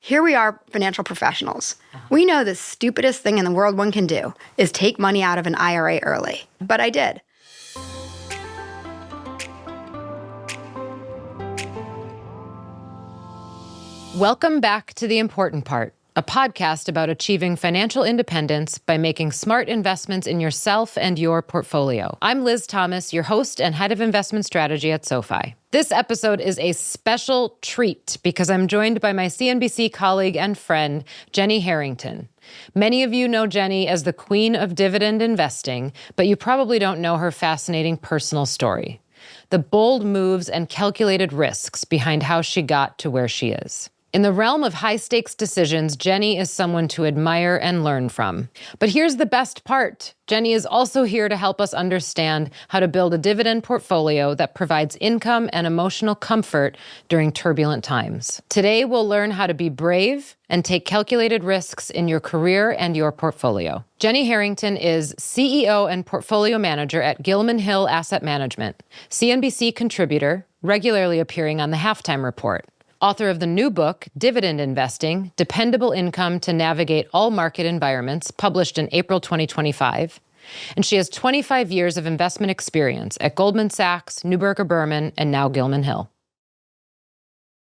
Here we are, financial professionals. We know the stupidest thing in the world one can do is take money out of an IRA early. But I did. Welcome back to The Important Part, a podcast about achieving financial independence by making smart investments in yourself and your portfolio. I'm Liz Thomas, your host and head of investment strategy at SoFi. This episode is a special treat because I'm joined by my CNBC colleague and friend, Jenny Harrington. Many of you know Jenny as the queen of dividend investing, but you probably don't know her fascinating personal story. The bold moves and calculated risks behind how she got to where she is. In the realm of high-stakes decisions, Jenny is someone to admire and learn from. But here's the best part. Jenny is also here to help us understand how to build a dividend portfolio that provides income and emotional comfort during turbulent times. Today, we'll learn how to be brave and take calculated risks in your career and your portfolio. Jenny Harrington is CEO and portfolio manager at Gilman Hill Asset Management, CNBC contributor, regularly appearing on the Halftime Report. Author of the new book, Dividend Investing, Dependable Income to Navigate All Market Environments, published in April 2025. And she has 25 years of investment experience at Goldman Sachs, Neuberger Berman, and now Gilman Hill.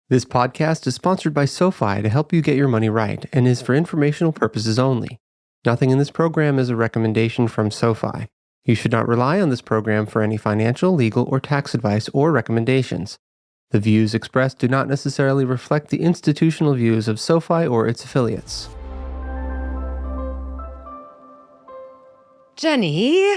This podcast is sponsored by SoFi to help you get your money right and is for informational purposes only. Nothing in this program is a recommendation from SoFi. You should not rely on this program for any financial, legal, or tax advice or recommendations. The views expressed do not necessarily reflect the institutional views of SoFi or its affiliates. Jenny,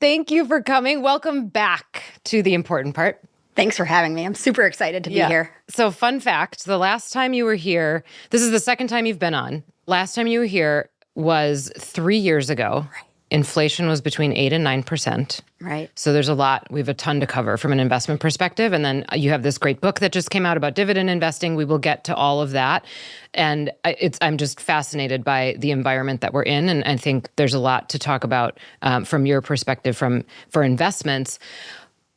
thank you for coming. Welcome back to The Important Part. Thanks for having me. I'm super excited to be here. So fun fact, the last time you were here, this is the second time you've been on. Last time you were here was 3 years ago. Right. Inflation was between 8 and 9%. Right. So there's a lot. We have a ton to cover from an investment perspective. And then you have this great book that just came out about dividend investing. We will get to all of that. And I'm just fascinated by the environment that we're in. And I think there's a lot to talk about from your perspective for investments.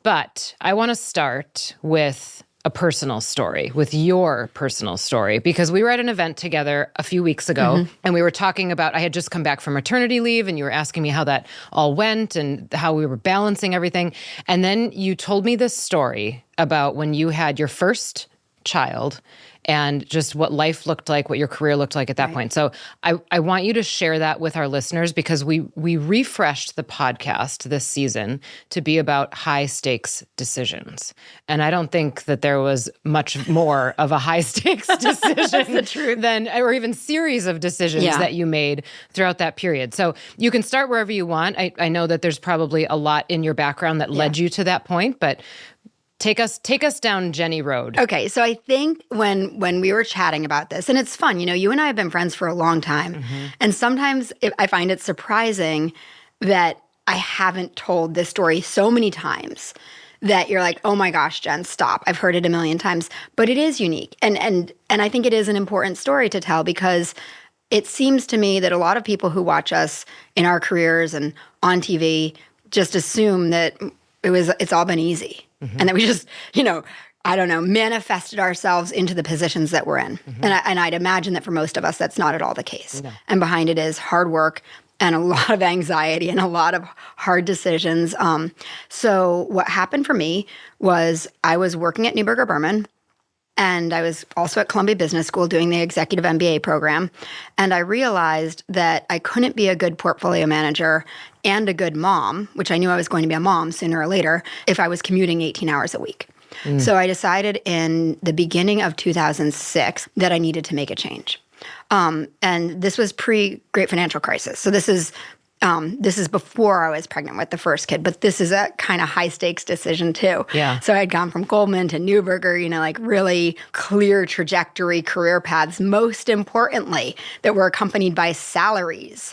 But I want to start with a personal story, with your personal story, because we were at an event together a few weeks ago, and we were talking about, I had just come back from maternity leave, and you were asking me how that all went and how we were balancing everything. And then you told me this story about when you had your first child and just what life looked like, what your career looked like at that point. So I want you to share that with our listeners because we refreshed the podcast this season to be about high stakes decisions. And I don't think that there was much more of a high stakes decision than, or even series of decisions that you made throughout that period. So you can start wherever you want. I know that there's probably a lot in your background that led you to that point, but Take us down Jenny Road. Okay, so I think when we were chatting about this, and it's fun, you and I have been friends for a long time, and sometimes I find it surprising that I haven't told this story so many times that you're like, oh my gosh, Jen, stop. I've heard it a million times. But it is unique, and I think it is an important story to tell because it seems to me that a lot of people who watch us in our careers and on TV just assume that it's all been easy. And that we just, manifested ourselves into the positions that we're in. And I'd imagine that for most of us, that's not at all the case. No. And behind it is hard work and a lot of anxiety and a lot of hard decisions. So what happened for me was I was working at Neuberger Berman, and I was also at Columbia Business School doing the executive MBA program. And I realized that I couldn't be a good portfolio manager and a good mom, which I knew I was going to be a mom sooner or later, if I was commuting 18 hours a week. So I decided in the beginning of 2006 that I needed to make a change. And this was pre-Great Financial Crisis. So this is before I was pregnant with the first kid, but this is a kind of high stakes decision too. Yeah. So I'd gone from Goldman to Neuberger, like really clear trajectory career paths, most importantly, that were accompanied by salaries.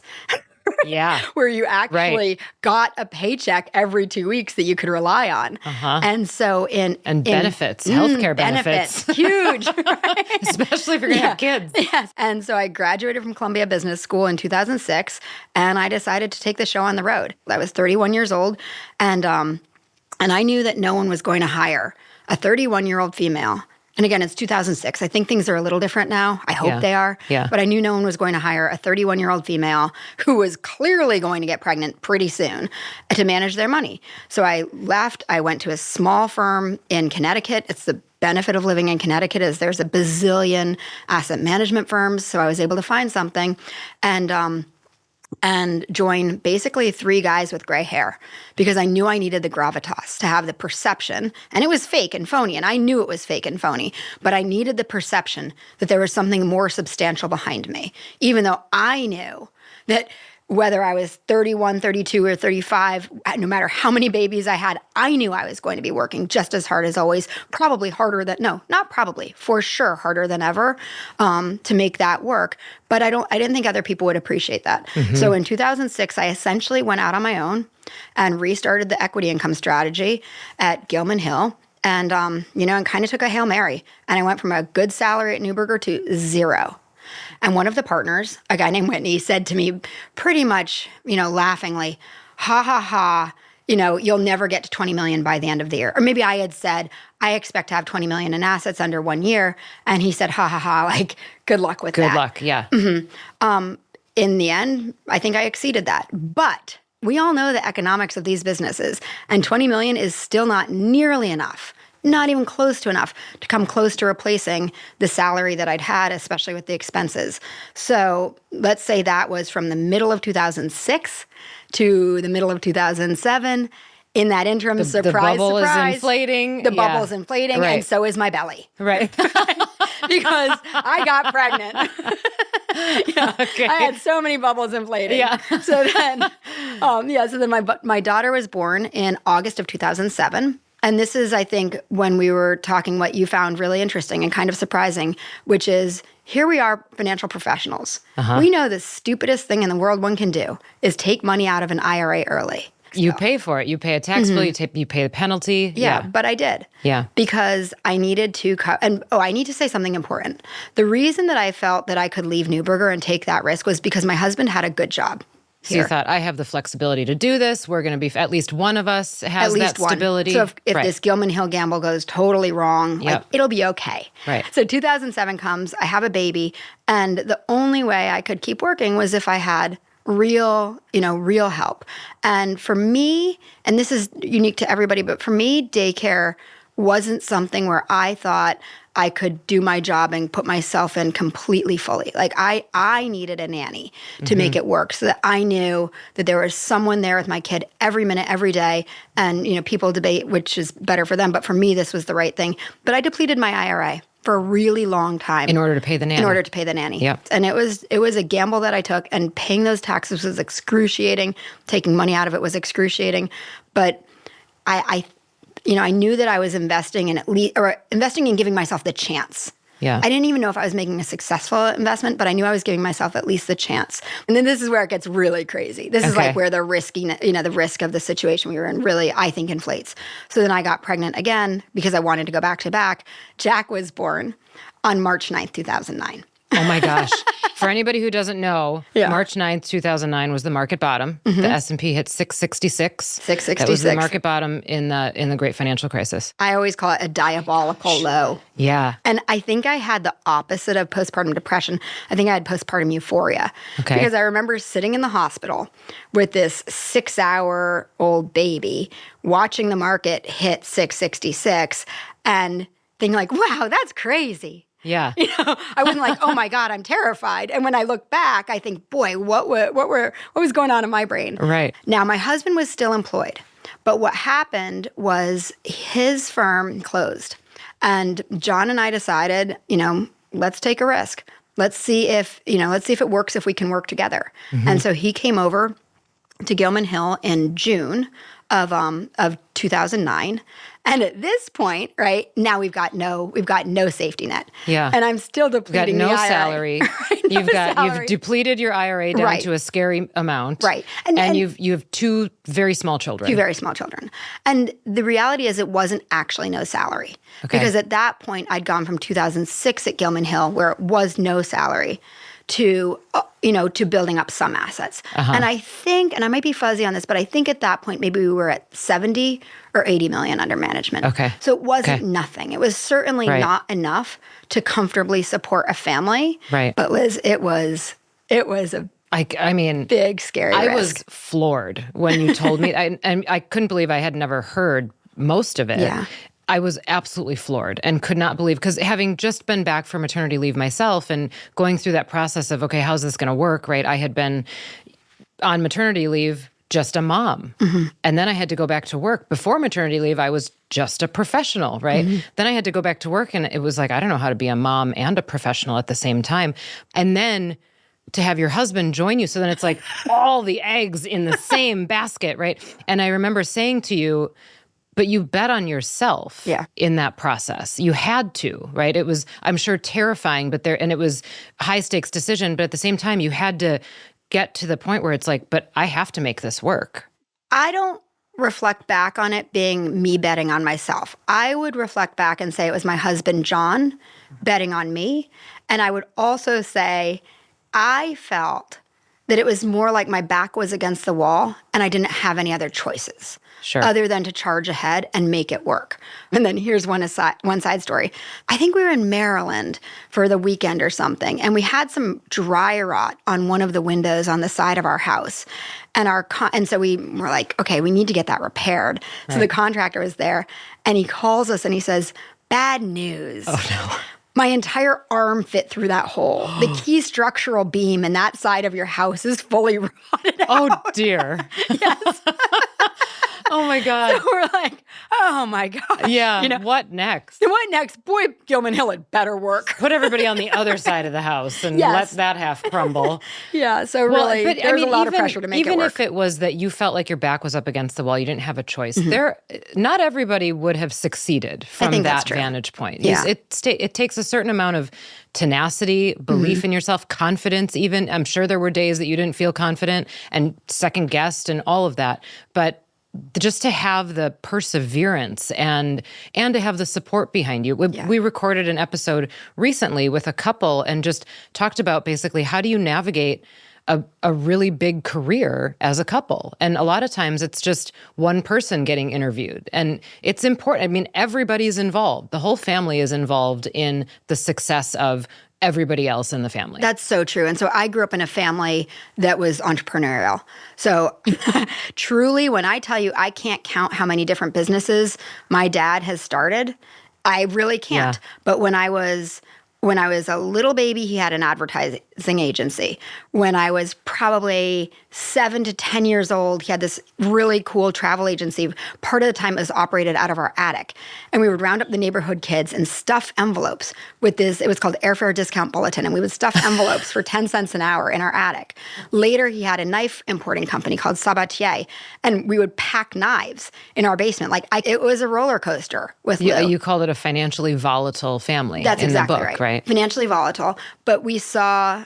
Yeah. Where you actually got a paycheck every 2 weeks that you could rely on. And so in benefits, healthcare benefits. Huge. Right? Especially if you're going to have kids. Yes. And so I graduated from Columbia Business School in 2006, and I decided to take the show on the road. I was 31 years old, and I knew that no one was going to hire a 31-year-old female And again, it's 2006. I think things are a little different now. I hope they are. Yeah. But I knew no one was going to hire a 31-year-old female who was clearly going to get pregnant pretty soon to manage their money. So I left. I went to a small firm in Connecticut. It's the benefit of living in Connecticut is there's a bazillion asset management firms. So I was able to find something and join basically 3 guys with gray hair because I knew I needed the gravitas to have the perception. And it was fake and phony, and I knew it was fake and phony, but I needed the perception that there was something more substantial behind me, even though I knew that whether I was 31, 32, or 35, no matter how many babies I had, I knew I was going to be working just as hard as always, probably harder than, no, not probably, for sure harder than ever to make that work. But I didn't think other people would appreciate that. So in 2006, I essentially went out on my own and restarted the equity income strategy at Gilman Hill. And, and kind of took a Hail Mary. And I went from a good salary at Neuberger to 0. And one of the partners, a guy named Whitney, said to me pretty much, laughingly, ha, ha, ha, you'll never get to 20 million by the end of the year. Or maybe I had said, I expect to have 20 million in assets under 1 year. And he said, ha, ha, ha, like, good luck with that. Good luck, yeah. In the end, I think I exceeded that. But we all know the economics of these businesses. And 20 million is still not nearly enough. Not even close to enough to come close to replacing the salary that I'd had, especially with the expenses. So let's say that was from the middle of 2006 to the middle of 2007. In that interim, the bubble is inflating. The bubble's inflating, right. And so is my belly. Right. Because I got pregnant. Okay. I had so many bubbles inflating. Yeah. So then my daughter was born in August of 2007. And this is, I think, when we were talking what you found really interesting and kind of surprising, which is here we are, financial professionals. We know the stupidest thing in the world one can do is take money out of an IRA early. You pay for it. You pay a tax bill. You pay the penalty. Yeah, but I did. Yeah. Because I needed to I need to say something important. The reason that I felt that I could leave Neuberger and take that risk was because my husband had a good job. So you thought, I have the flexibility to do this. We're going to be, at least one of us has that stability. So if this Gilman Hill gamble goes totally wrong, it'll be okay. Right. So 2007 comes, I have a baby, and the only way I could keep working was if I had real help. And for me, and this is unique to everybody, but for me, daycare wasn't something where I thought I could do my job and put myself in completely fully. Like I needed a nanny to make it work so that I knew that there was someone there with my kid every minute, every day. And, people debate which is better for them. But for me, this was the right thing. But I depleted my IRA for a really long time. In order to pay the nanny. Yep. And it was a gamble that I took, and paying those taxes was excruciating. Taking money out of it was excruciating. But I knew that I was investing in giving myself the chance. Yeah. I didn't even know if I was making a successful investment, but I knew I was giving myself at least the chance. And then this is where it gets really crazy. This is like where the the risk of the situation we were in really, I think, inflates. So then I got pregnant again because I wanted to go back to back. Jack was born on March 9th, 2009. Oh my gosh. For anybody who doesn't know, March 9th, 2009 was the market bottom. The S&P hit 666. 666. That was the market bottom in the great financial crisis. I always call it a diabolical low. Yeah. And I think I had the opposite of postpartum depression. I think I had postpartum euphoria. Okay. Because I remember sitting in the hospital with this 6-hour-old baby, watching the market hit 666 and thinking like, wow, that's crazy. Yeah. I wasn't like, oh my God, I'm terrified. And when I look back, I think, boy, what was going on in my brain? Right. Now, my husband was still employed, but what happened was his firm closed. And John and I decided, let's take a risk. Let's see if it works, if we can work together. And so he came over to Gilman Hill in June of 2009. And at this point, right, now we've got no safety net. Yeah. And I'm still depleting the IRA. salary. Right, You've depleted your IRA down to a scary amount. Right. And you have 2 very small children. 2 very small children. And the reality is it wasn't actually no salary. Okay. Because at that point, I'd gone from 2006 at Gilman Hill, where it was no salary, to to building up some assets. And I think, and I might be fuzzy on this, but I think at that point, maybe we were at 70 or 80 million under management. Okay. So it wasn't nothing. It was certainly not enough to comfortably support a family. Right. But Liz, it was a big, scary risk. I was floored when you told me, and I couldn't believe I had never heard most of it. Yeah. I was absolutely floored and could not believe, because having just been back from maternity leave myself and going through that process of, okay, how's this going to work, right? I had been on maternity leave, just a mom. And then I had to go back to work. Before maternity leave, I was just a professional, right? Then I had to go back to work, and it was like, I don't know how to be a mom and a professional at the same time. And then to have your husband join you. So then it's like all the eggs in the same basket, right? And I remember saying to you, but you bet on yourself in that process. You had to, right? It was, I'm sure, terrifying, and it was a high stakes decision, but at the same time, you had to get to the point where it's like, but I have to make this work. I don't reflect back on it being me betting on myself. I would reflect back and say it was my husband, John, betting on me. And I would also say I felt that it was more like my back was against the wall and I didn't have any other choices other than to charge ahead and make it work. And then here's one side story. I think we were in Maryland for the weekend or something, and we had some dry rot on one of the windows on the side of our house. And so we were like, okay, we need to get that repaired. So the contractor was there, and he calls us and he says, bad news. Oh, no. My entire arm fit through that hole. The key structural beam in that side of your house is fully rotted out. Oh, dear. Yes. Oh, my God. So we're like, oh, my God. Yeah. What next? What next? Boy, Gilman Hill had better work. Put everybody on the other side of the house and let that half crumble. Yeah. So really, there's a lot of pressure to make it work. Even if it was that you felt like your back was up against the wall, you didn't have a choice. Not everybody would have succeeded from that vantage point. Yeah. It takes a certain amount of tenacity, belief in yourself, confidence even. I'm sure there were days that you didn't feel confident and second guessed and all of that. But just to have the perseverance and to have the support behind you. We recorded an episode recently with a couple and just talked about basically how do you navigate a really big career as a couple. And a lot of times it's just one person getting interviewed. And it's important. I mean, everybody's involved. The whole family is involved in the success of everybody else in the family. That's so true. And so I grew up in a family that was entrepreneurial. So truly, when I tell you I can't count how many different businesses my dad has started, I really can't. Yeah. But when I was a little baby, he had an advertising agency. When I was probably 7 to 10 years old, he had this really cool travel agency. Part of the time it was operated out of our attic. And we would round up the neighborhood kids and stuff envelopes with this, it was called Airfare Discount Bulletin, and we would stuff envelopes for 10 cents an hour in our attic. Later, he had a knife importing company called Sabatier, and we would pack knives in our basement. It was a roller coaster with Lou. You called it a financially volatile family. That's in exactly the book, right? Financially volatile, but we saw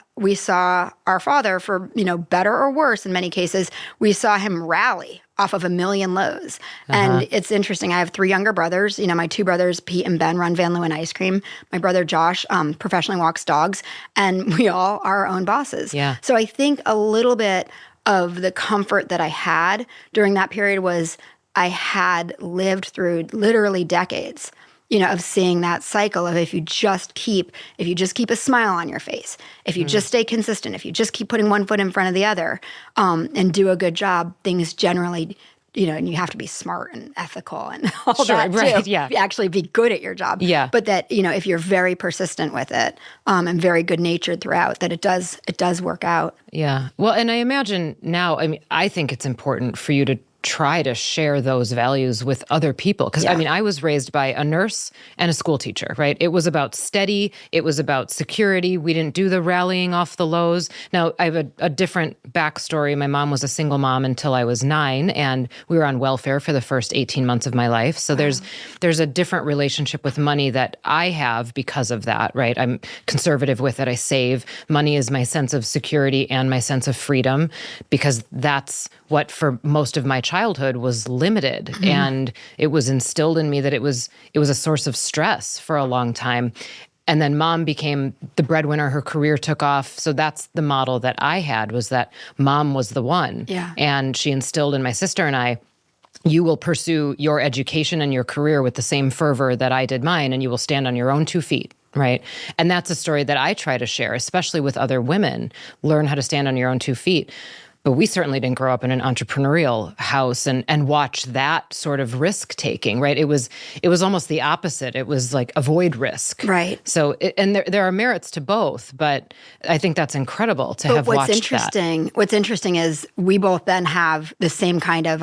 our father, for better or worse in many cases, we saw him rally off of a million lows. And it's interesting. I have 3 younger brothers. My 2 brothers, Pete and Ben, run Van Leeuwen Ice Cream. My brother Josh professionally walks dogs, and we all are our own bosses. Yeah. So I think a little bit of the comfort that I had during that period was I had lived through literally decades of seeing that cycle of if you just keep a smile on your face, if you just stay consistent, if you just keep putting one foot in front of the other, and do a good job, things generally, and you have to be smart and ethical and all that right, too. Yeah. Actually be good at your job. Yeah. But that, if you're very persistent with it, and very good natured throughout, that it does work out. Yeah. Well, and I imagine now, I think it's important for you to try to share those values with other people. Because I was raised by a nurse and a school teacher, right? It was about steady. It was about security. We didn't do the rallying off the lows. Now, I have a different backstory. My mom was a single mom until I was 9, and we were on welfare for the first 18 months of my life. So there's a different relationship with money that I have because of that, right? I'm conservative with it. I save. Money is my sense of security and my sense of freedom, because that's what for most of my childhood was limited. And it was instilled in me that it was a source of stress for a long time. And then mom became the breadwinner. Her career took off. So that's the model that I had, was that mom was the one. Yeah. And she instilled in my sister and I, you will pursue your education and your career with the same fervor that I did mine, and you will stand on your own 2 feet. Right. And that's a story that I try to share, especially with other women. Learn how to stand on your own 2 feet. But we certainly didn't grow up in an entrepreneurial house and watch that sort of risk taking, right? It was almost the opposite. It was like avoid risk. Right. So, and there are merits to both, but I think that's incredible to have watched that. What's interesting is we both then have the same kind of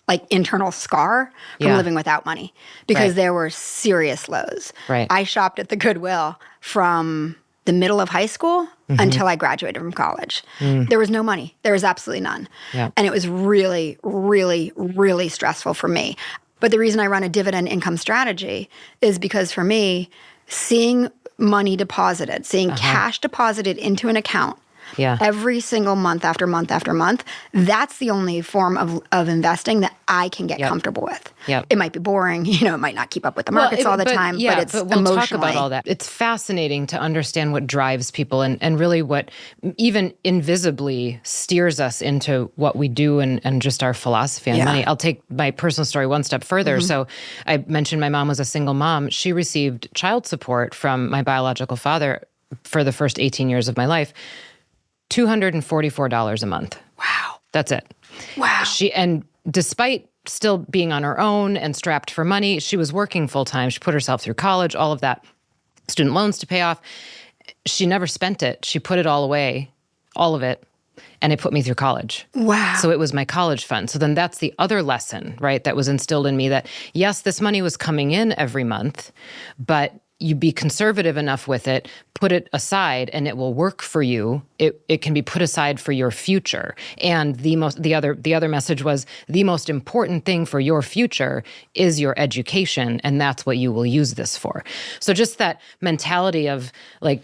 like internal scar from living without money, because there were serious lows. Right. I shopped at the Goodwill from the middle of high school until I graduated from college. There was no money. There was absolutely none. Yeah. And it was really, really, really stressful for me. But the reason I run a dividend income strategy is because for me, seeing money deposited, seeing cash deposited into an account every single month after month after month, that's the only form of investing that I can get comfortable with. Yep. It might be boring, it might not keep up with the markets all the time, but it's but we'll emotionally. talk about all that. It's fascinating to understand what drives people and really what even invisibly steers us into what we do and just our philosophy on money. I'll take my personal story one step further. So I mentioned my mom was a single mom. She received child support from my biological father for the first 18 years of my life. $244 a month. Wow. That's it. Wow. And despite still being on her own and strapped for money, she was working full time. She put herself through college, all of that, student loans to pay off. She never spent it. She put it all away, all of it, and it put me through college. Wow. So it was my college fund. So then that's the other lesson, right, that was instilled in me, that yes, this money was coming in every month, but you be conservative enough with it, put it aside, and it will work for you. It can be put aside for your future. And the other message was, the most important thing for your future is your education, and that's what you will use this for. So just that mentality of like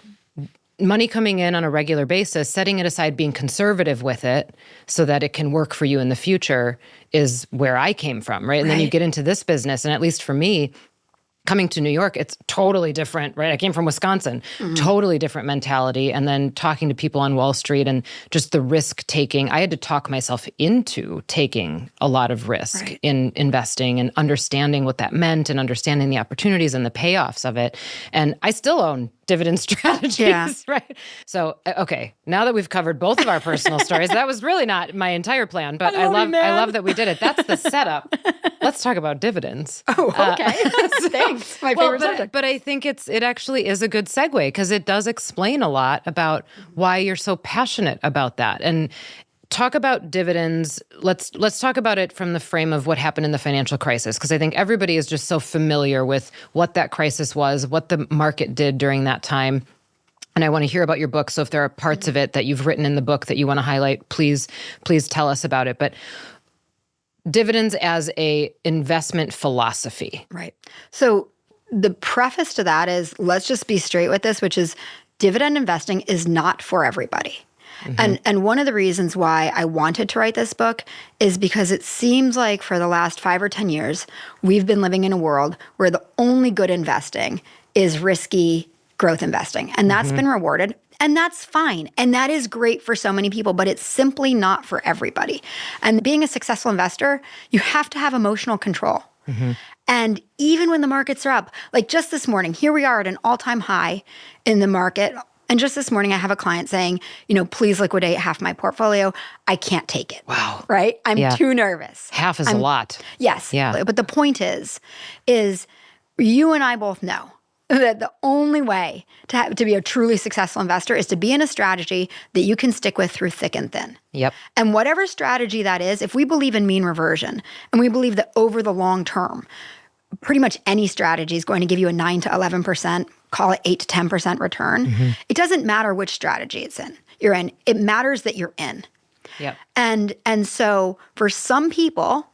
money coming in on a regular basis, setting it aside, being conservative with it so that it can work for you in the future is where I came from, right? And then you get into this business, and at least for me, coming to New York, it's totally different, right? I came from Wisconsin, totally different mentality. And then talking to people on Wall Street and just the risk taking, I had to talk myself into taking a lot of risk in investing and understanding what that meant and understanding the opportunities and the payoffs of it. And I still own dividend strategies, right? So, okay, now that we've covered both of our personal stories, that was really not my entire plan, but I love that we did it. That's the setup. Let's talk about dividends. Oh, okay. Thanks. My favorite subject. But I think it actually is a good segue, because it does explain a lot about why you're so passionate about that. And talk about dividends. Let's talk about it from the frame of what happened in the financial crisis, because I think everybody is just so familiar with what that crisis was, what the market did during that time. And I want to hear about your book. So if there are parts of it that you've written in the book that you want to highlight, please tell us about it. But dividends as a investment philosophy. Right. So the preface to that is, let's just be straight with this, which is dividend investing is not for everybody. And one of the reasons why I wanted to write this book is because it seems like for the last 5 or 10 years, we've been living in a world where the only good investing is risky growth investing. And that's been rewarded. And that's fine. And that is great for so many people, but it's simply not for everybody. And being a successful investor, you have to have emotional control. And even when the markets are up, like just this morning, here we are at an all-time high in the market. And just this morning, I have a client saying, please liquidate half my portfolio. I can't take it. Wow. Right? I'm too nervous. Half is a lot. Yes. Yeah. But the point is you and I both know that the only way to be a truly successful investor is to be in a strategy that you can stick with through thick and thin. Yep. And whatever strategy that is, if we believe in mean reversion and we believe that over the long term, pretty much any strategy is going to give you a 9 to 11%, call it 8 to 10% return. It doesn't matter which strategy you're in. It matters that you're in. Yep. And so for some people,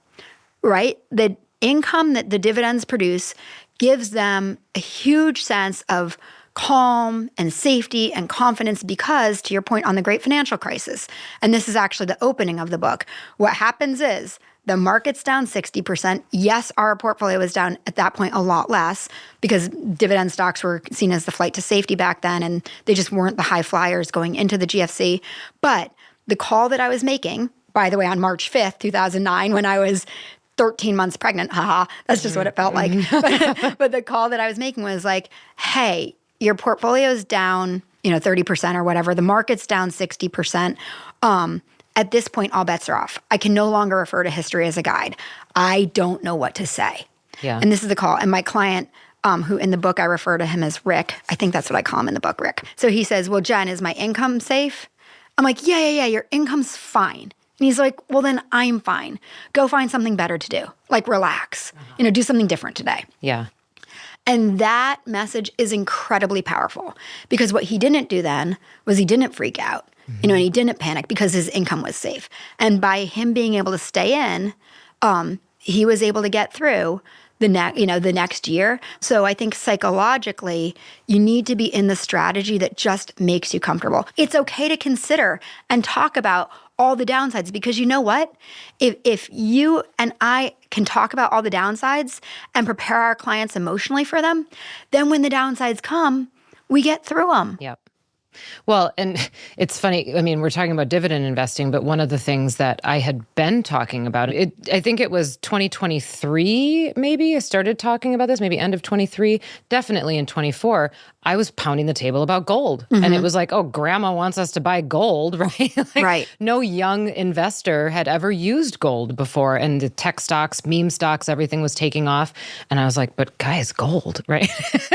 right, the income that the dividends produce gives them a huge sense of calm and safety and confidence because, to your point on the great financial crisis, and this is actually the opening of the book, what happens is the market's down 60%. Yes, our portfolio was down at that point a lot less because dividend stocks were seen as the flight to safety back then, and they just weren't the high flyers going into the GFC. But the call that I was making, by the way, on March 5th, 2009, when I was 13 months pregnant, haha, that's just what it felt like. But the call that I was making was like, hey, your portfolio's down, 30% or whatever. The market's down 60%. At this point, all bets are off. I can no longer refer to history as a guide. I don't know what to say. Yeah. And this is the call. And my client, who in the book I refer to him as Rick, I think that's what I call him in the book, Rick. So he says, well, Jen, is my income safe? I'm like, yeah, your income's fine. And he's like, well, then I'm fine. Go find something better to do. Like relax, do something different today. Yeah. And that message is incredibly powerful because what he didn't do then was he didn't freak out, and he didn't panic because his income was safe. And by him being able to stay in, he was able to get through the next year. So I think psychologically, you need to be in the strategy that just makes you comfortable. It's okay to consider and talk about all the downsides because you know what? If you and I can talk about all the downsides and prepare our clients emotionally for them, then when the downsides come, we get through them. Yep. Well, and it's funny, we're talking about dividend investing, but one of the things that I had been talking about, I think it was 2023, maybe I started talking about this, maybe end of 23, definitely in 24, I was pounding the table about gold. And it was like, oh, grandma wants us to buy gold, right? Right. No young investor had ever used gold before. And the tech stocks, meme stocks, everything was taking off. And I was like, but guys, gold, right?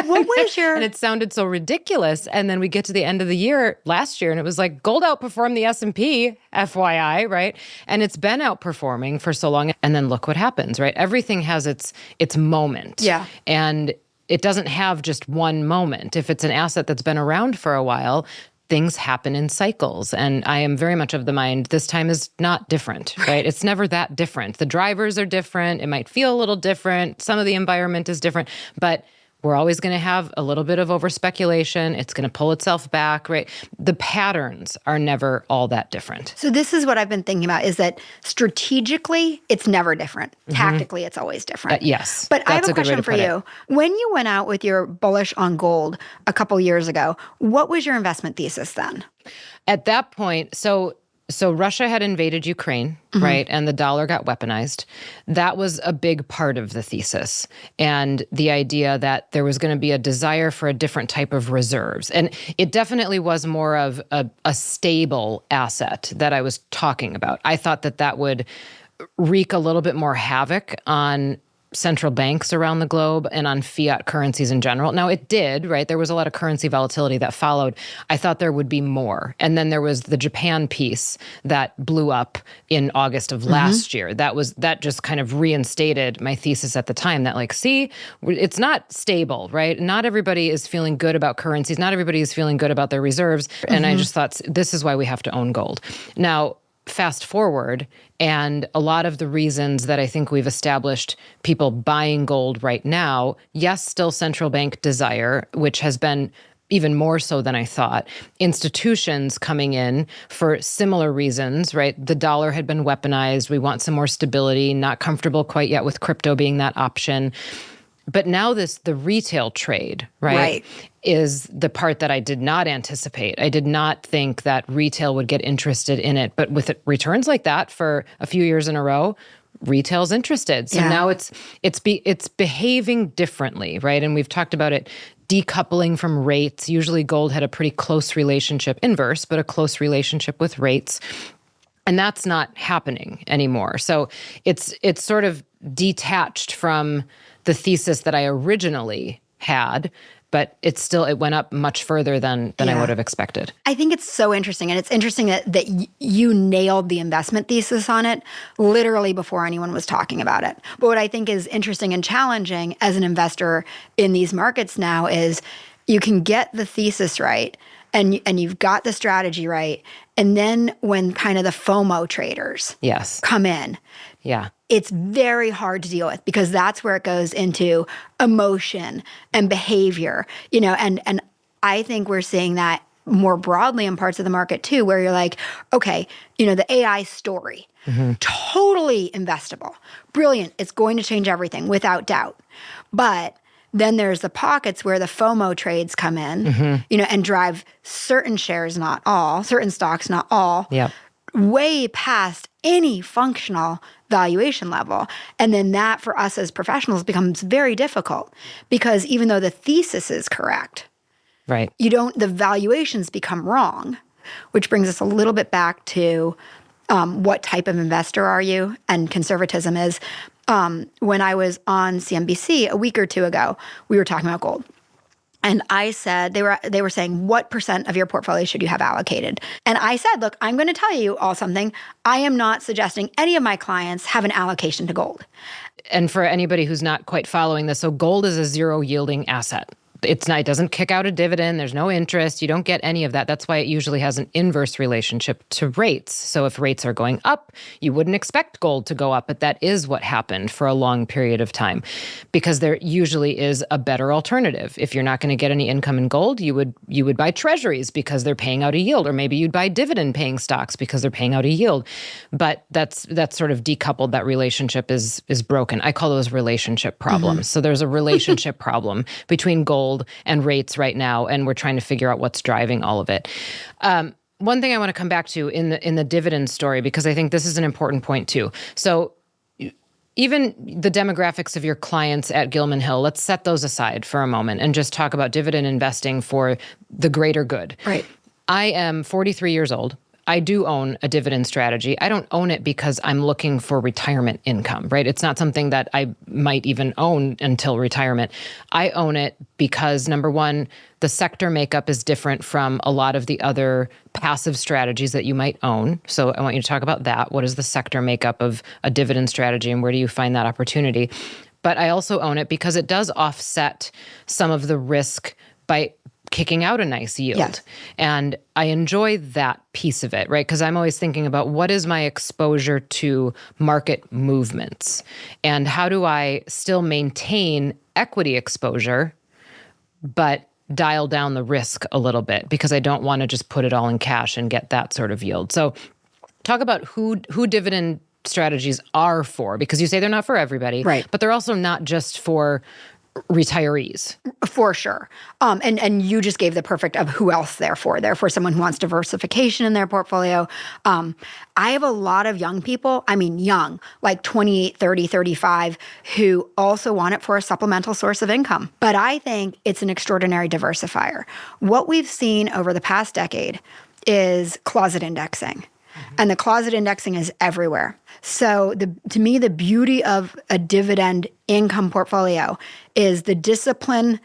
What was your... And it sounded so ridiculous. And then we get to the end of the year last year, and it was like gold outperformed the S&P, FYI, right? And it's been outperforming for so long. And then look what happens, right? Everything has its moment. Yeah. And it doesn't have just one moment. If it's an asset that's been around for a while, things happen in cycles. And I am very much of the mind, this time is not different, right? It's never that different. The drivers are different. It might feel a little different. Some of the environment is different, but we're always going to have a little bit of over speculation. It's going to pull itself back, right? The patterns are never all that different. So this is what I've been thinking about is that strategically, it's never different. Tactically, it's always different. Yes. But I have a good way question to for put you. it. When you went out with your bullish on gold a couple years ago, what was your investment thesis then? At that point, so Russia had invaded Ukraine, right? And the dollar got weaponized. That was a big part of the thesis. And the idea that there was going to be a desire for a different type of reserves. And it definitely was more of a stable asset that I was talking about. I thought that would wreak a little bit more havoc on central banks around the globe and on fiat currencies in general. Now, it did, right? There was a lot of currency volatility that followed. I thought there would be more. And then there was the Japan piece that blew up in August of last year. That just kind of reinstated my thesis at the time that see, it's not stable, right? Not everybody is feeling good about currencies. Not everybody is feeling good about their reserves. And I just thought, this is why we have to own gold. Now, fast forward, and a lot of the reasons that I think we've established people buying gold right now, yes, still central bank desire, which has been even more so than I thought. Institutions coming in for similar reasons, right? The dollar had been weaponized. We want some more stability, not comfortable quite yet with crypto being that option. But now the retail trade, right, is the part that I did not anticipate. I did not think that retail would get interested in it. But with returns like that for a few years in a row, retail's interested. So now it's behaving differently, right? And we've talked about it decoupling from rates. Usually gold had a pretty close relationship, inverse, but a close relationship with rates. And that's not happening anymore. So it's sort of detached from the thesis that I originally had, but it went up much further than I would have expected. I think it's so interesting. And it's interesting that you nailed the investment thesis on it literally before anyone was talking about it. But what I think is interesting and challenging as an investor in these markets now is you can get the thesis right and you've got the strategy right. And then when kind of the FOMO traders come in, it's very hard to deal with because that's where it goes into emotion and behavior, and I think we're seeing that more broadly in parts of the market too, where you're like, okay, the AI story, totally investable, brilliant. It's going to change everything without doubt. But then there's the pockets where the FOMO trades come in, and drive certain shares, not all, certain stocks, not all, way past any functional valuation level. And then that for us as professionals becomes very difficult because even though the thesis is correct, right, the valuations become wrong, which brings us a little bit back to what type of investor are you and conservatism is. When I was on CNBC a week or two ago, we were talking about gold. And I said, they were saying, what % of your portfolio should you have allocated? And I said, look, I'm going to tell you all something. I am not suggesting any of my clients have an allocation to gold. And for anybody who's not quite following this, so gold is a zero yielding asset. It doesn't kick out a dividend. There's no interest. You don't get any of that. That's why it usually has an inverse relationship to rates. So if rates are going up, you wouldn't expect gold to go up, but that is what happened for a long period of time because there usually is a better alternative. If you're not going to get any income in gold, you would buy treasuries because they're paying out a yield, or maybe you'd buy dividend paying stocks because they're paying out a yield. But that's sort of decoupled. That relationship is broken. I call those relationship problems. So there's a relationship problem between gold and rates right now, and we're trying to figure out what's driving all of it. One thing I want to come back to in the dividend story, because I think this is an important point too. So even the demographics of your clients at Gilman Hill, let's set those aside for a moment and just talk about dividend investing for the greater good. Right. I am 43 years old. I do own a dividend strategy. I don't own it because I'm looking for retirement income, right? It's not something that I might even own until retirement. I own it because, number one, the sector makeup is different from a lot of the other passive strategies that you might own. So I want you to talk about that. What is the sector makeup of a dividend strategy and where do you find that opportunity? But I also own it because it does offset some of the risk by kicking out a nice yield. Yes. And I enjoy that piece of it, right? Because I'm always thinking about what is my exposure to market movements and how do I still maintain equity exposure, but dial down the risk a little bit because I don't want to just put it all in cash and get that sort of yield. So talk about who dividend strategies are for, because you say they're not for everybody, right? But they're also not just for retirees. For sure. And you just gave the perfect of who else they're for. They're for someone who wants diversification in their portfolio. I have a lot of young people, young, like 28, 30, 35, who also want it for a supplemental source of income. But I think it's an extraordinary diversifier. What we've seen over the past decade is closet indexing. And the closet indexing is everywhere. So to me, the beauty of a dividend income portfolio is the discipline.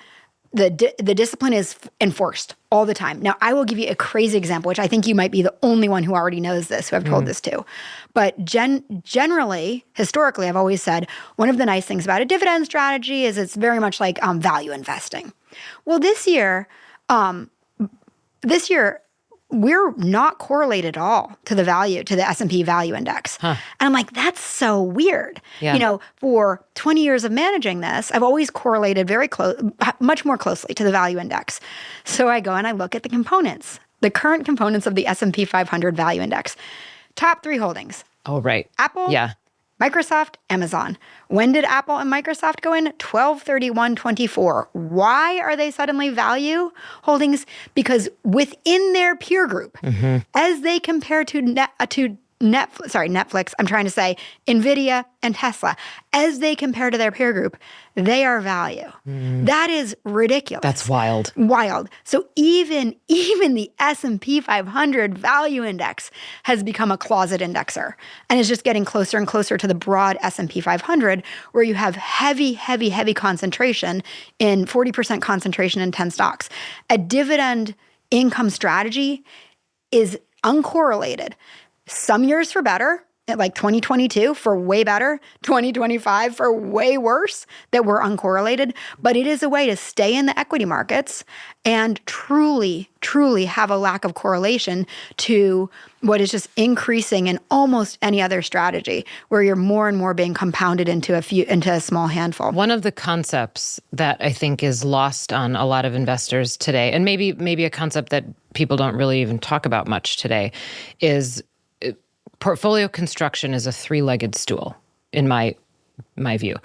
The discipline is enforced all the time. Now, I will give you a crazy example, which I think you might be the only one who already knows this, who I've told this to. But generally, historically, I've always said, one of the nice things about a dividend strategy is it's very much like value investing. Well, this year, we're not correlated at all to the S&P value index. And I'm like, that's so weird. Yeah. For 20 years of managing this, I've always correlated much more closely to the value index. So I go and I look at the components, the current components of the S&P 500 value index. Top 3 holdings. Oh, right. Apple, yeah. Microsoft, Amazon. When did Apple and Microsoft go in? 12/31/24. Why are they suddenly value holdings? Because within their peer group, as they compare to Netflix, I'm trying to say NVIDIA and Tesla, as they compare to their peer group, they are value. That is ridiculous. That's wild. Wild. So even the S&P 500 value index has become a closet indexer and is just getting closer and closer to the broad S&P 500 where you have heavy concentration in 40% concentration in 10 stocks. A dividend income strategy is uncorrelated. Some years for better, like 2022 for way better, 2025 for way worse, that we're uncorrelated. But it is a way to stay in the equity markets and truly, truly have a lack of correlation to what is just increasing in almost any other strategy, where you're more and more being compounded into a small handful. One of the concepts that I think is lost on a lot of investors today, and maybe a concept that people don't really even talk about much today, is portfolio construction is a three-legged stool, in my view.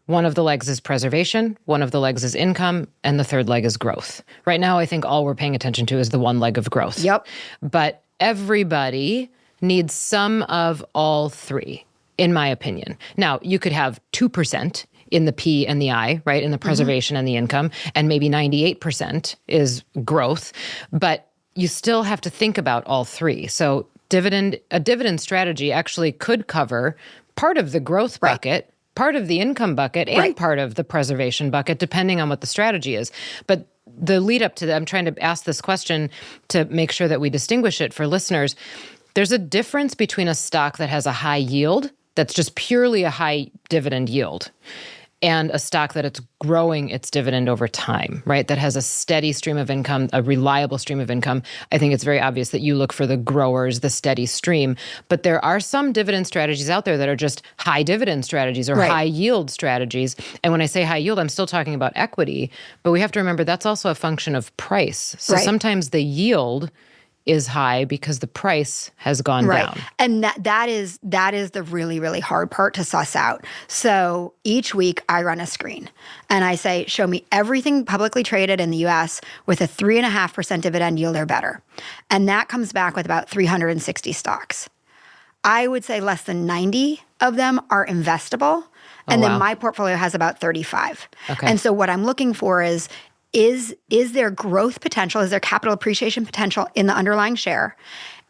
One of the legs is preservation, one of the legs is income, and the third leg is growth. Right now, I think all we're paying attention to is the one leg of growth. Yep. But everybody needs some of all three, in my opinion. Now, you could have 2% in the P and the I, right, in the preservation and the income, and maybe 98% is growth, but you still have to think about all three. So a dividend strategy actually could cover part of the growth bucket, part of the income bucket, and part of the preservation bucket, depending on what the strategy is. But the lead up to that, I'm trying to ask this question to make sure that we distinguish it for listeners. There's a difference between a stock that has a high yield, that's just purely a high dividend yield, and a stock that it's growing its dividend over time, right? That has a steady stream of income, a reliable stream of income. I think it's very obvious that you look for the growers, the steady stream. But there are some dividend strategies out there that are just high dividend strategies or high yield strategies. And when I say high yield, I'm still talking about equity. But we have to remember that's also a function of price. So sometimes the yield is high because the price has gone down. And that is the really, really hard part to suss out. So each week I run a screen and I say, show me everything publicly traded in the US with a 3.5% dividend yield or better. And that comes back with about 360 stocks. I would say less than 90 of them are investable. And then my portfolio has about 35. Okay. And so what I'm looking for is there growth potential? Is there capital appreciation potential in the underlying share?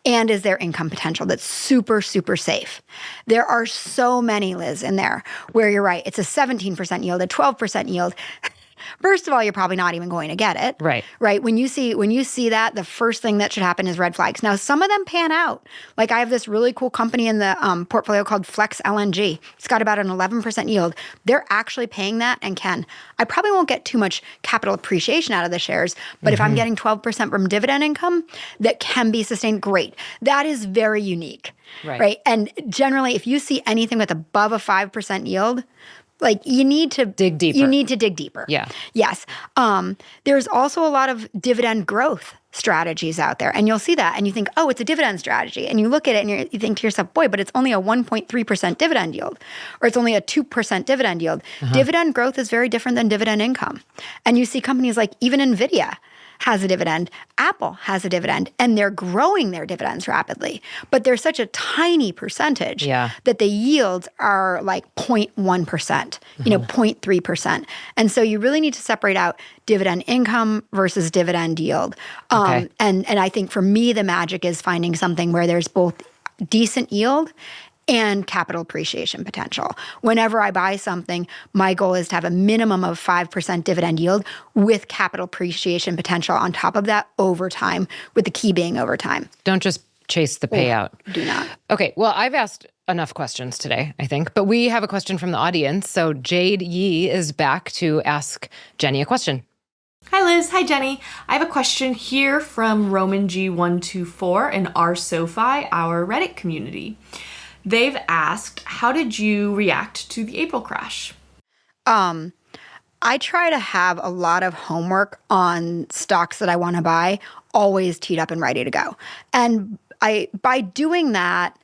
And is there income potential that's super, super safe? There are so many, Liz, in there where you're right. It's a 17% yield, a 12% yield. First of all, you're probably not even going to get it. Right. When you see that, the first thing that should happen is red flags. Now, some of them pan out. Like I have this really cool company in the portfolio called Flex LNG. It's got about an 11% yield. They're actually paying that and I probably won't get too much capital appreciation out of the shares, but if I'm getting 12% from dividend income that can be sustained, great. That is very unique. Right. And generally, if you see anything with above a 5% yield, like you need to dig deeper. You need to dig deeper. Yeah. Yes. There's also a lot of dividend growth strategies out there. And you'll see that and you think, oh, it's a dividend strategy. And you look at it and you think to yourself, boy, but it's only a 1.3% dividend yield, or it's only a 2% dividend yield. Dividend growth is very different than dividend income. And you see companies like even NVIDIA has a dividend, Apple has a dividend, and they're growing their dividends rapidly. But they're such a tiny percentage that the yields are like 0.1%, 0.3%. And so you really need to separate out dividend income versus dividend yield. And I think for me, the magic is finding something where there's both decent yield and capital appreciation potential. Whenever I buy something, my goal is to have a minimum of 5% dividend yield with capital appreciation potential on top of that over time, with the key being over time. Don't just chase the payout. Do not. Okay, well, I've asked enough questions today, I think, but we have a question from the audience. So Jade Yee is back to ask Jenny a question. Hi Liz, hi Jenny. I have a question here from Roman G124 in our SoFi, our Reddit community. They've asked, how did you react to the April crash? I try to have a lot of homework on stocks that I want to buy, always teed up and ready to go. And by doing that,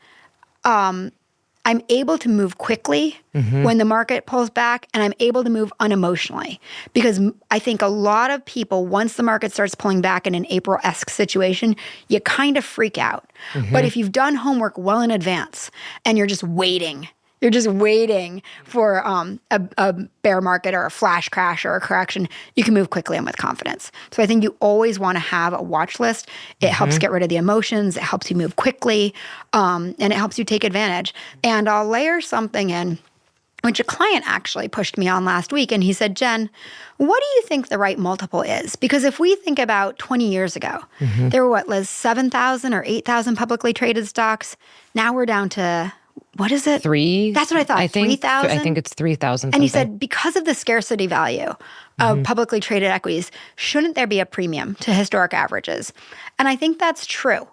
I'm able to move quickly when the market pulls back, and I'm able to move unemotionally. Because I think a lot of people, once the market starts pulling back in an April-esque situation, you kind of freak out. But if you've done homework well in advance and you're just waiting for a bear market or a flash crash or a correction, you can move quickly and with confidence. So I think you always want to have a watch list. It helps get rid of the emotions. It helps you move quickly, and it helps you take advantage. And I'll layer something in, which a client actually pushed me on last week. And he said, Jen, what do you think the right multiple is? Because if we think about 20 years ago, there were, Liz, 7,000 or 8,000 publicly traded stocks. Now we're down to what is it? That's what I thought. 3,000? I think it's 3,000. And he said, because of the scarcity value of publicly traded equities, shouldn't there be a premium to historic averages? And I think that's true.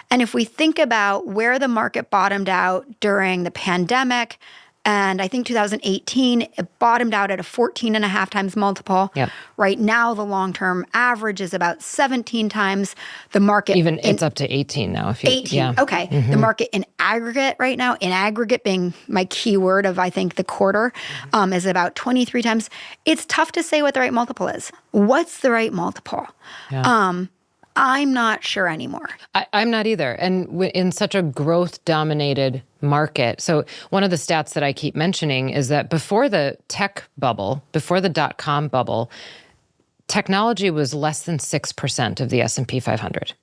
And if we think about where the market bottomed out during the pandemic, and I think 2018, it bottomed out at a 14.5 times multiple. Yep. Right now, the long-term average is about 17 times. The market... It's up to 18 now. 18, yeah. Okay. The market in aggregate right now, in aggregate being my key word of, I think, the quarter, is about 23 times. It's tough to say what the right multiple is. What's the right multiple? Yeah. I'm not sure anymore. I'm not either. And in such a growth-dominated market. So one of the stats that I keep mentioning is that before the tech bubble, before the dot-com bubble, technology was less than 6% of the S&P 500.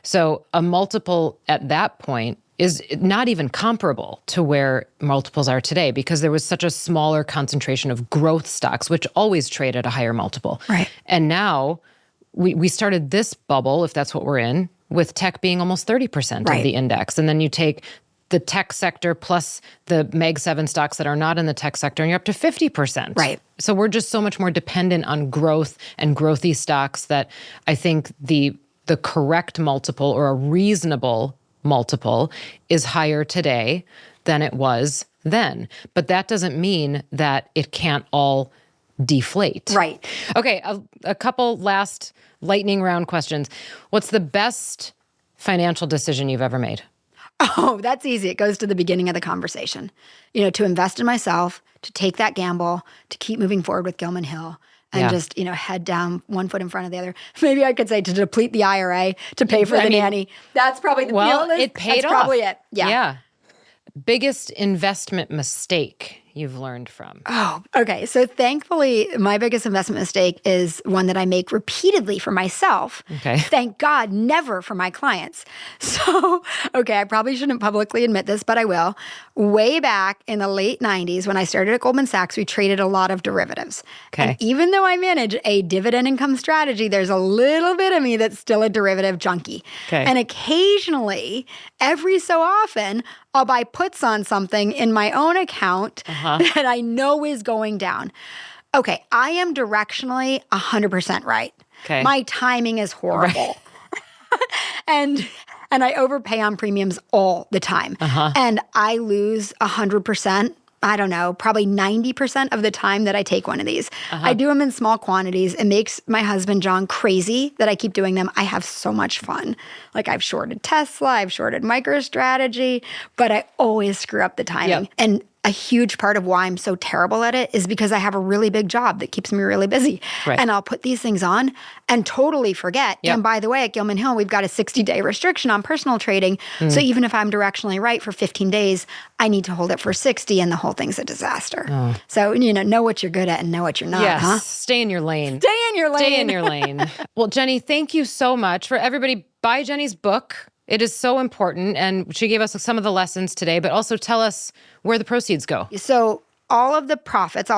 So a multiple at that point is not even comparable to where multiples are today because there was such a smaller concentration of growth stocks, which always trade at a higher multiple. Right. And now we started this bubble, if that's what we're in, with tech being almost 30% of the index. And then you take the tech sector plus the Mag 7 stocks that are not in the tech sector, and you're up to 50%. Right. So we're just so much more dependent on growth and growthy stocks that I think the correct multiple or a reasonable multiple is higher today than it was then. But that doesn't mean that it can't all deflate. Right. Okay, a couple last lightning round questions. What's the best financial decision you've ever made? Oh, that's easy. It goes to the beginning of the conversation. To invest in myself, to take that gamble, to keep moving forward with Gilman Hill, and just, head down one foot in front of the other. Maybe I could say to deplete the IRA to pay for the nanny. That's probably the it paid That's off. probably it. Yeah. Biggest investment mistake you've learned from? Oh, okay. So thankfully, my biggest investment mistake is one that I make repeatedly for myself. Okay. Thank God, never for my clients. So, I probably shouldn't publicly admit this, but I will. Way back in the late 90s, when I started at Goldman Sachs, we traded a lot of derivatives. Okay. And even though I manage a dividend income strategy, there's a little bit of me that's still a derivative junkie. Okay. And occasionally, every so often, I'll buy puts on something in my own account that I know is going down. Okay, I am directionally 100% right. Okay. My timing is horrible. And I overpay on premiums all the time. And I lose 100%. I don't know, probably 90% of the time that I take one of these. I do them in small quantities. It makes my husband, John, crazy that I keep doing them. I have so much fun. Like I've shorted Tesla, I've shorted MicroStrategy, but I always screw up the timing. Yep. And a huge part of why I'm so terrible at it is because I have a really big job that keeps me really busy. Right. And I'll put these things on and totally forget. Yep. And by the way, at Gilman Hill, we've got a 60-day restriction on personal trading. So even if I'm directionally right for 15 days, I need to hold it for 60 and the whole thing's a disaster. So, know what you're good at and know what you're not, Yes, stay in your lane. Stay in your lane. Stay in your lane. Well, Jenny, thank you so much. For everybody, buy Jenny's book. It is so important, and she gave us some of the lessons today, but also tell us where the proceeds go. So all of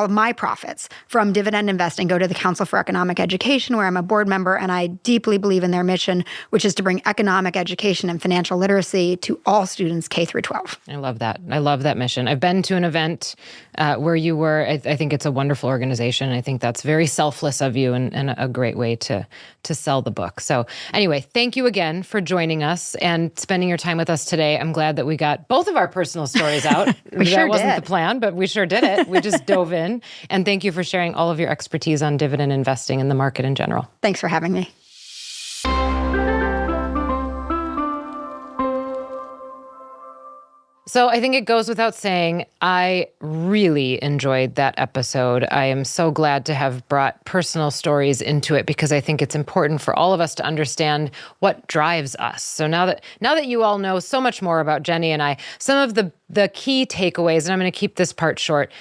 my profits from dividend investing go to the Council for Economic Education, where I'm a board member, and I deeply believe in their mission, which is to bring economic education and financial literacy to all students K through 12. I love that. I love that mission. I've been to an event where you were. I think it's a wonderful organization. I think that's very selfless of you and a great way to sell the book. So anyway, thank you again for joining us and spending your time with us today. I'm glad that we got both of our personal stories out. That wasn't the plan, but we sure did it. We just dove in. And thank you for sharing all of your expertise on dividend investing and the market in general. Thanks for having me. So I think it goes without saying, I really enjoyed that episode. I am so glad to have brought personal stories into it because I think it's important for all of us to understand what drives us. So now that you all know so much more about Jenny and I, some of the key takeaways, and I'm going to keep this part short,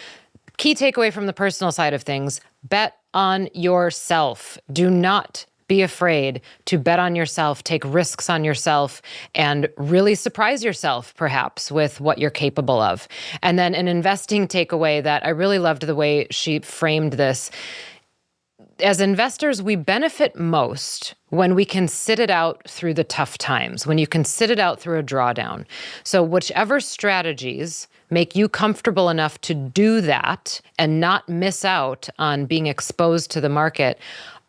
key takeaway from the personal side of things, bet on yourself. Do not be afraid to bet on yourself, take risks on yourself, and really surprise yourself, perhaps, with what you're capable of. And then an investing takeaway that I really loved the way she framed this. As investors, we benefit most when we can sit it out through the tough times, when you can sit it out through a drawdown. So whichever strategies make you comfortable enough to do that and not miss out on being exposed to the market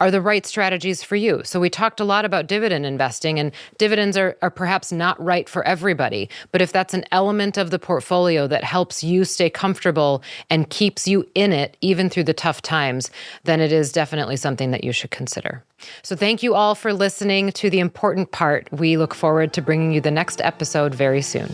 are the right strategies for you. So we talked a lot about dividend investing, and dividends are perhaps not right for everybody. But if that's an element of the portfolio that helps you stay comfortable and keeps you in it, even through the tough times, then it is definitely something that you should consider. So thank you all for listening to The Important Part. We look forward to bringing you the next episode very soon.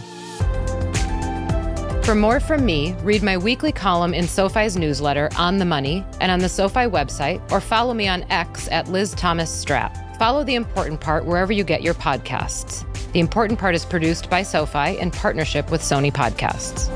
For more from me, read my weekly column in SoFi's newsletter, On the Money, and on the SoFi website, or follow me on X at Liz Thomas Strap. Follow The Important Part wherever you get your podcasts. The Important Part is produced by SoFi in partnership with Sony Podcasts.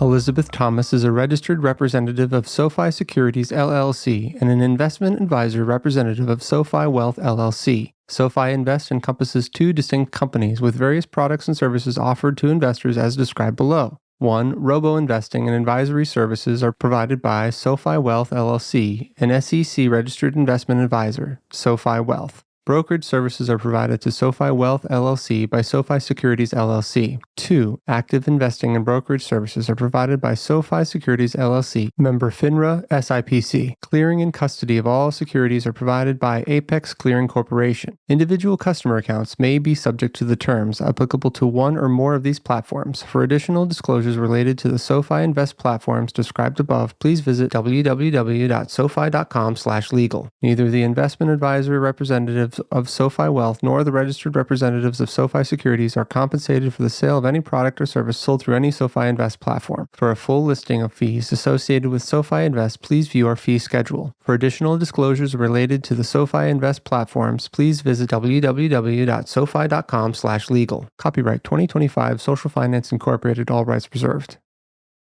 Elizabeth Thomas is a registered representative of SoFi Securities LLC and an investment advisor representative of SoFi Wealth LLC. SoFi Invest encompasses two distinct companies with various products and services offered to investors as described below. 1. Robo-investing and advisory services are provided by SoFi Wealth LLC, an SEC-registered investment advisor, SoFi Wealth. Brokerage services are provided to SoFi Wealth LLC by SoFi Securities LLC. 2. Active investing and brokerage services are provided by SoFi Securities LLC, member FINRA SIPC. Clearing and custody of all securities are provided by Apex Clearing Corporation. Individual customer accounts may be subject to the terms applicable to one or more of these platforms. For additional disclosures related to the SoFi Invest platforms described above, please visit www.sofi.com/legal. Neither the investment advisor representatives of SoFi Wealth nor the registered representatives of SoFi Securities are compensated for the sale of any product or service sold through any SoFi Invest platform. For a full listing of fees associated with SoFi Invest, please view our fee schedule. For additional disclosures related to the SoFi Invest platforms, please visit www.sofi.com/legal. Copyright 2025 Social Finance Incorporated, all rights reserved.